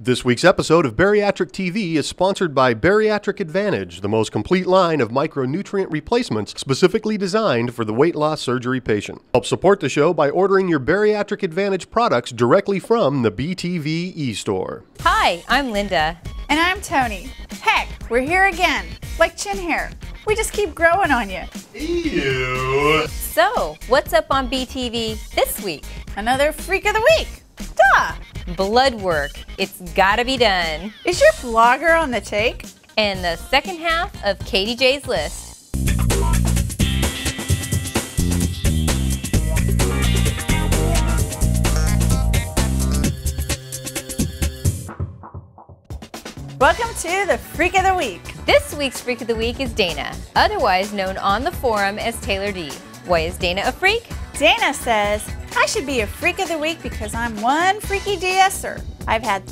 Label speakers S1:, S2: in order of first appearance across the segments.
S1: This week's episode of Bariatric TV is sponsored by Bariatric Advantage, the most complete line of micronutrient replacements specifically designed for the weight loss surgery patient. Help support the show by ordering your Bariatric Advantage products directly from the BTV e-store.
S2: Hi, I'm Linda.
S3: And I'm Tony. Heck, we're here again, like chin hair. We just keep growing on you.
S1: Ew.
S2: So, what's up on BTV this week?
S3: Another Freak of the Week. Duh!
S2: Blood work. It's gotta be done.
S3: Is your blogger on the take?
S2: And the second half of Katie J's list.
S3: Welcome to the Freak of the Week.
S2: This week's Freak of the Week is Dana, otherwise known on the forum as Taylor D. Why is Dana a freak?
S3: Dana says, I should be a Freak of the Week because I'm one freaky DSer. I've had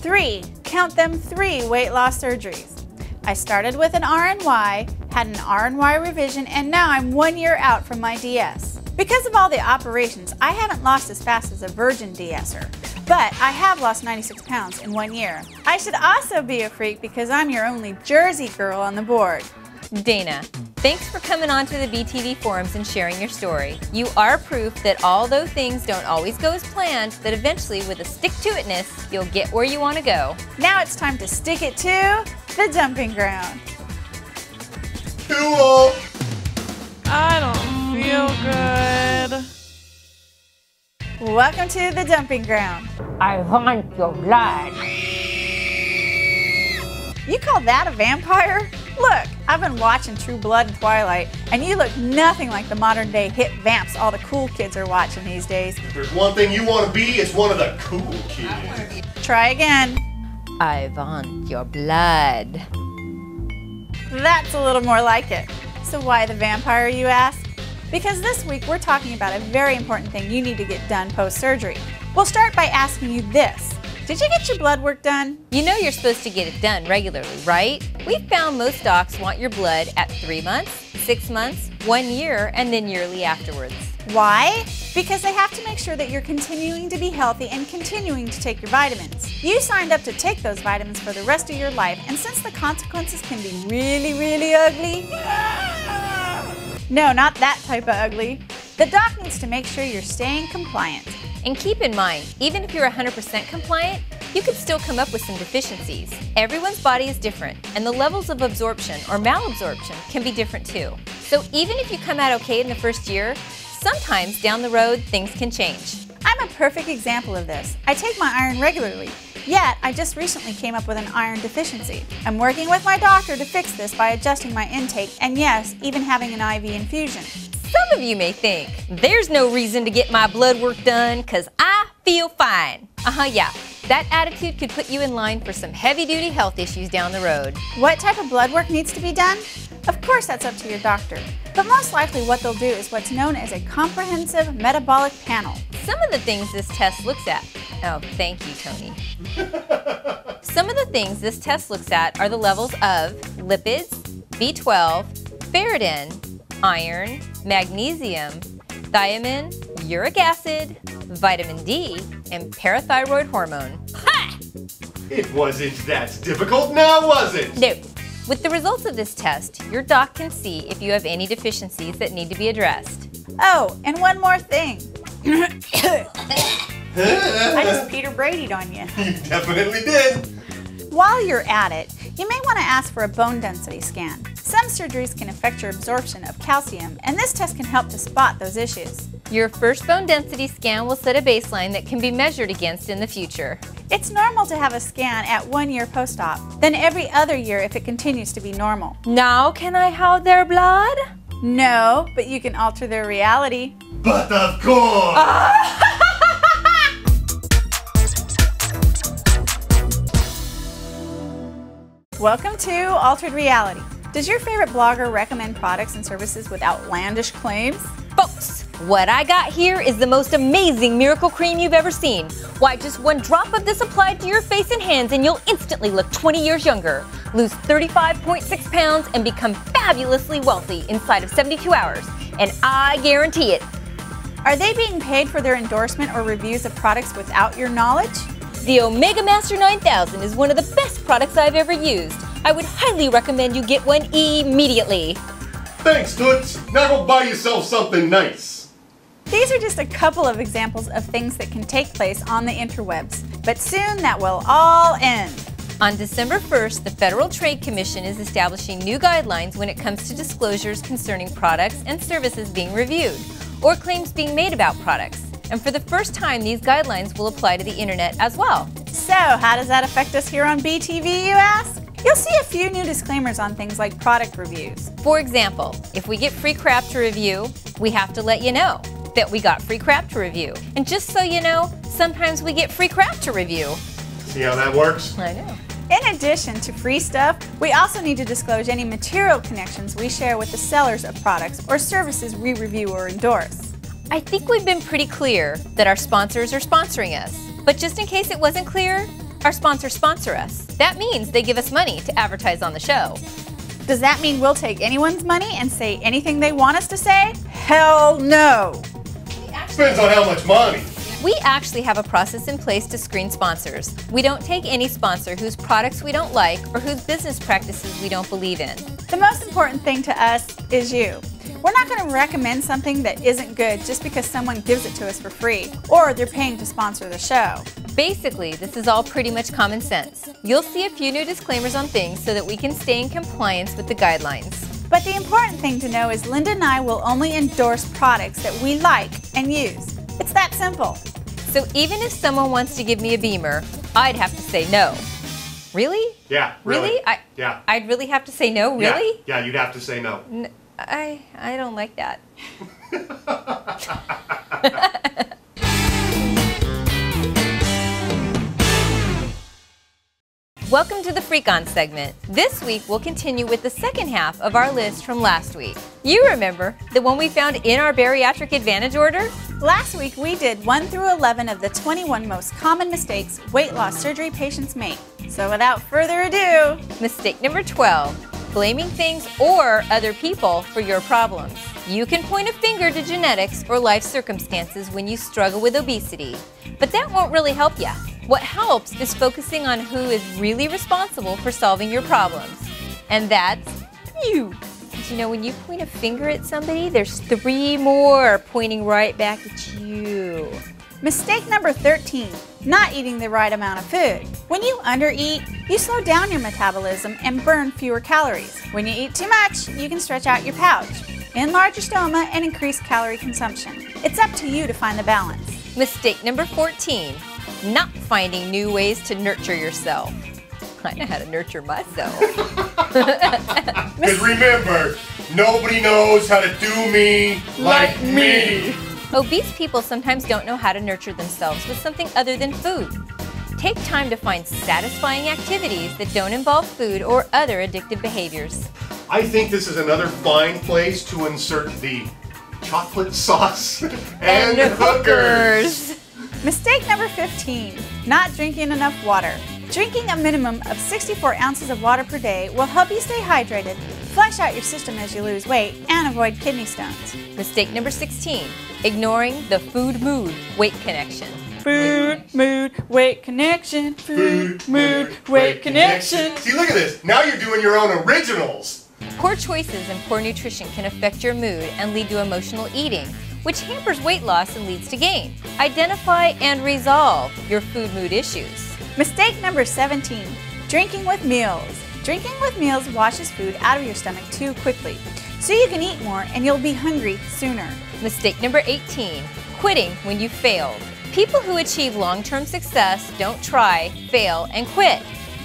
S3: count them three weight loss surgeries. I started with an RNY, had an RNY revision, and now I'm 1 year out from my DS. Because of all the operations, I haven't lost as fast as a virgin DSer, but I have lost 96 pounds in 1 year. I should also be a freak because I'm your only Jersey girl on the board.
S2: Dana, thanks for coming on to the BTV forums and sharing your story. You are proof that although things don't always go as planned, that eventually with a stick-to-itness, you'll get where you want to go.
S3: Now it's time to stick it to the dumping ground.
S1: Cool.
S4: I don't feel good.
S3: Welcome to the dumping ground.
S2: I want your blood.
S3: You call that a vampire? Look, I've been watching True Blood and Twilight, and you look nothing like the modern day hip vamps all the cool kids are watching these days.
S1: If there's one thing you want to be, it's one of the cool kids.
S3: Try again.
S2: I want your blood.
S3: That's a little more like it. So why the vampire, you ask? Because this week we're talking about a very important thing you need to get done post-surgery. We'll start by asking you this. Did you get your blood work done?
S2: You know you're supposed to get it done regularly, right? We've found most docs want your blood at 3 months, 6 months, 1 year, and then yearly afterwards.
S3: Why? Because they have to make sure that you're continuing to be healthy and continuing to take your vitamins. You signed up to take those vitamins for the rest of your life, and since the consequences can be really, really ugly, no, not that type of ugly, the doc needs to make sure you're staying compliant.
S2: And keep in mind, even if you're 100% compliant, you could still come up with some deficiencies. Everyone's body is different, and the levels of absorption or malabsorption can be different too. So even if you come out okay in the first year, sometimes down the road, things can change.
S3: I'm a perfect example of this. I take my iron regularly, yet I just recently came up with an iron deficiency. I'm working with my doctor to fix this by adjusting my intake, and yes, even having an IV infusion.
S2: Some of you may think, there's no reason to get my blood work done because I feel fine. Yeah, that attitude could put you in line for some heavy-duty health issues down the road.
S3: What type of blood work needs to be done? Of course that's up to your doctor, but most likely what they'll do is what's known as a comprehensive metabolic panel.
S2: Some of the things this test looks at, oh, thank you, Tony. Some of the things this test looks at are the levels of lipids, B12, ferritin, iron, magnesium, thiamine, uric acid, vitamin D, and parathyroid hormone. Ha!
S1: It wasn't that difficult, now was it?
S2: No. With the results of this test, your doc can see if you have any deficiencies that need to be addressed.
S3: Oh, and one more thing. I just Peter Brady'd on you.
S1: You definitely did.
S3: While you're at it, you may want to ask for a bone density scan. Some surgeries can affect your absorption of calcium, and this test can help to spot those issues.
S2: Your first bone density scan will set a baseline that can be measured against in the future.
S3: It's normal to have a scan at 1 year post-op, then every other year if it continues to be normal.
S2: Now can I have their blood?
S3: No, but you can alter their reality.
S1: But of course!
S3: Welcome to Altered Reality. Does your favorite blogger recommend products and services with outlandish claims?
S2: Folks, what I got here is the most amazing miracle cream you've ever seen. Why, just one drop of this applied to your face and hands and you'll instantly look 20 years younger, lose 35.6 pounds, and become fabulously wealthy inside of 72 hours. And I guarantee it.
S3: Are they being paid for their endorsement or reviews of products without your knowledge?
S2: The Omega Master 9000 is one of the best products I've ever used. I would highly recommend you get one immediately.
S1: Thanks, Toots. Now go buy yourself something nice.
S3: These are just a couple of examples of things that can take place on the interwebs, but soon that will all end.
S2: On December 1st, the Federal Trade Commission is establishing new guidelines when it comes to disclosures concerning products and services being reviewed, or claims being made about products. And for the first time, these guidelines will apply to the internet as well.
S3: So, how does that affect us here on BTV, you ask? You'll see a few new disclaimers on things like product reviews.
S2: For example, if we get free crap to review, we have to let you know that we got free crap to review. And just so you know, sometimes we get free crap to review.
S1: See how that works?
S2: I know.
S3: In addition to free stuff, we also need to disclose any material connections we share with the sellers of products or services we review or endorse.
S2: I think we've been pretty clear that our sponsors are sponsoring us. But just in case it wasn't clear, our sponsors sponsor us. That means they give us money to advertise on the show.
S3: Does that mean we'll take anyone's money and say anything they want us to say? Hell no!
S1: Depends on how much money.
S2: We actually have a process in place to screen sponsors. We don't take any sponsor whose products we don't like or whose business practices we don't believe in.
S3: The most important thing to us is you. We're not going to recommend something that isn't good just because someone gives it to us for free or they're paying to sponsor the show.
S2: Basically, this is all pretty much common sense. You'll see a few new disclaimers on things so that we can stay in compliance with the guidelines.
S3: But the important thing to know is Linda and I will only endorse products that we like and use. It's that simple.
S2: So even if someone wants to give me a Beamer, I'd have to say no. Really?
S1: Yeah, really? Yeah.
S2: I'd really have to say no, really?
S1: Yeah, you'd have to say no.
S2: I don't like that. Welcome to the Freak On segment. This week we'll continue with the second half of our list from last week. You remember the one we found in our Bariatric Advantage order?
S3: Last week we did 1 through 11 of the 21 most common mistakes weight loss surgery patients make. So without further ado,
S2: Mistake number 12, blaming things or other people for your problems. You can point a finger to genetics or life circumstances when you struggle with obesity, but that won't really help you. What helps is focusing on who is really responsible for solving your problems, and that's you. Because you know, when you point a finger at somebody, there's 3 more pointing right back at you.
S3: Mistake number 13, not eating the right amount of food. When you undereat, you slow down your metabolism and burn fewer calories. When you eat too much, you can stretch out your pouch, enlarge your stoma, and increase calorie consumption. It's up to you to find the balance.
S2: Mistake number 14, not finding new ways to nurture yourself. I know how to nurture myself.
S1: Because remember, nobody knows how to do me like me.
S2: Obese people sometimes don't know how to nurture themselves with something other than food. Take time to find satisfying activities that don't involve food or other addictive behaviors.
S1: I think this is another fine place to insert the chocolate sauce and hookers.
S3: Mistake number 15, not drinking enough water. Drinking a minimum of 64 ounces of water per day will help you stay hydrated, flush out your system as you lose weight, and avoid kidney stones.
S2: Mistake number 16, ignoring the food-mood weight connection.
S3: Food, mood, weight connection. Food, mood, weight connection.
S1: See, look at this. Now you're doing your own originals.
S2: Poor choices and poor nutrition can affect your mood and lead to emotional eating, which hampers weight loss and leads to gain. Identify and resolve your food-mood issues.
S3: Mistake number 17, drinking with meals. Drinking with meals washes food out of your stomach too quickly, so you can eat more and you'll be hungry sooner.
S2: Mistake number 18, quitting when you failed. People who achieve long-term success don't try, fail, and quit.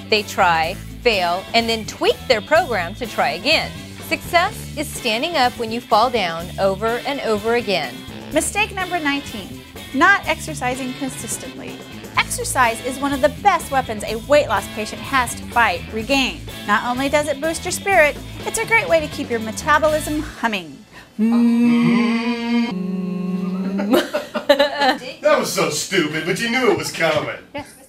S2: They try, fail, and then tweak their program to try again. Success is standing up when you fall down over and over again.
S3: Mistake number 19, not exercising consistently. Exercise is one of the best weapons a weight loss patient has to fight regain. Not only does it boost your spirit, it's a great way to keep your metabolism humming.
S1: That was so stupid, but you knew it was coming.
S3: Yes.